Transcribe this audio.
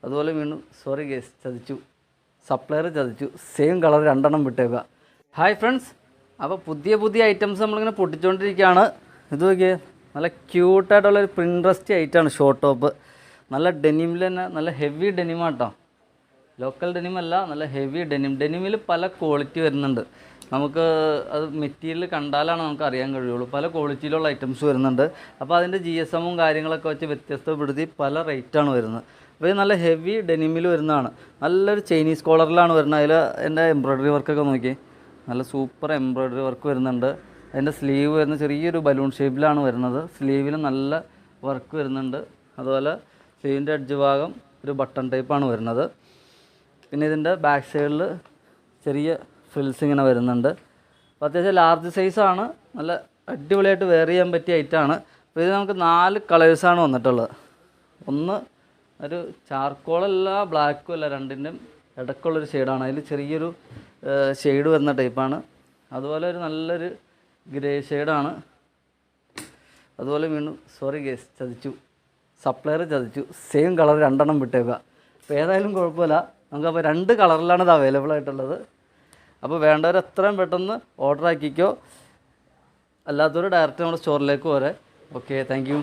അതുപോലെ വീണ്ടും sorry guys ചതിച്ചു, സപ്ലയർ ചതിച്ചു, സെയിം കളർ 2 എണ്ണം വിട്ടേക്കുക. ഹായ് ഫ്രണ്ട്സ്, അപ്പോൾ പുതിയ ഐറ്റംസ് നമ്മളിങ്ങനെ പൊട്ടിച്ചുകൊണ്ടിരിക്കുകയാണ്. ഇത് നോക്കിയേ, നല്ല ക്യൂട്ടായിട്ടുള്ളൊരു പ്രിൻട്രസ്റ്റ് ഐറ്റമാണ് ഷോർട്ട് ടോപ്പ്. നല്ല ഡെനിമിൽ തന്നെ നല്ല ഹെവി ഡെനിമാട്ടോ, ലോക്കൽ ഡെനിമല്ല, നല്ല ഹെവി ഡെനിമിൽ പല ക്വാളിറ്റി വരുന്നുണ്ട്. നമുക്ക് അത് മെറ്റീരിയൽ കണ്ടാലാണ് നമുക്ക് അറിയാൻ കഴിയുള്ളൂ. പല ക്വാളിറ്റിയിലുള്ള ഐറ്റംസ് വരുന്നുണ്ട്. അപ്പോൾ അതിൻ്റെ GSM കാര്യങ്ങളൊക്കെ വെച്ച് വ്യത്യസ്തപ്പെടുത്തി പല റേറ്റാണ് വരുന്നത്. അപ്പോൾ ഇത് നല്ല ഹെവി ഡെനിമിൽ വരുന്നതാണ്. നല്ലൊരു ചൈനീസ് കോളറിലാണ് വരുന്നത്. അതിൽ എൻ്റെ എംബ്രോയ്ഡറി വർക്കൊക്കെ നോക്കി, നല്ല സൂപ്പർ എംബ്രോയ്ഡറി വർക്ക് വരുന്നുണ്ട്. അതിൻ്റെ സ്ലീവ് വരുന്ന ചെറിയൊരു ബലൂൺ ഷേപ്പിലാണ് വരുന്നത്. സ്ലീവിൽ നല്ല വർക്ക് വരുന്നുണ്ട്. അതുപോലെ സ്ലീവിൻ്റെ എഡ്ജ് ഭാഗം ഒരു ബട്ടൺ ടൈപ്പാണ് വരുന്നത്. പിന്നെ ഇതിൻ്റെ ബാക്ക് സൈഡിൽ ചെറിയ ഫ്രിൽസ് ഇങ്ങനെ വരുന്നുണ്ട്. അപ്പോൾ അത്യാവശ്യം ലാർജ് സൈസാണ്. നല്ല അടിപൊളിയായിട്ട് വെയർ ചെയ്യാൻ പറ്റിയ ഐറ്റമാണ്. അപ്പോൾ ഇത് നമുക്ക് 4 കളേഴ്സാണ് വന്നിട്ടുള്ളത്. ഒന്ന് ഒരു ചാർക്കോളല്ല ബ്ലാക്കും അല്ല, രണ്ടിൻ്റെയും ഇടയ്ക്കുള്ളൊരു ഷെയ്ഡാണ്. അതിൽ ചെറിയൊരു ഷെയ്ഡ് വരുന്ന ടൈപ്പാണ്. അതുപോലെ ഒരു നല്ലൊരു ഗ്രേ ഷെയ്ഡാണ്. അതുപോലെ വീണ്ടും സോറി ഗേസ് ചതിച്ചു, സപ്ലയർ ചതിച്ചു, സെയിം കളർ 2 എണ്ണം വിട്ടേക്കുക. അപ്പോൾ ഏതായാലും കുഴപ്പമില്ല, നമുക്കപ്പോൾ 2 കളറിലാണ് ഇത് അവൈലബിൾ ആയിട്ടുള്ളത്. അപ്പോൾ വേണ്ടവർ എത്രയും പെട്ടെന്ന് ഓർഡർ ആക്കിക്കോ, അല്ലാത്തവർ ഡയറക്റ്റ് നമ്മുടെ സ്റ്റോറിലേക്ക് പോരെ. Okay, thank you.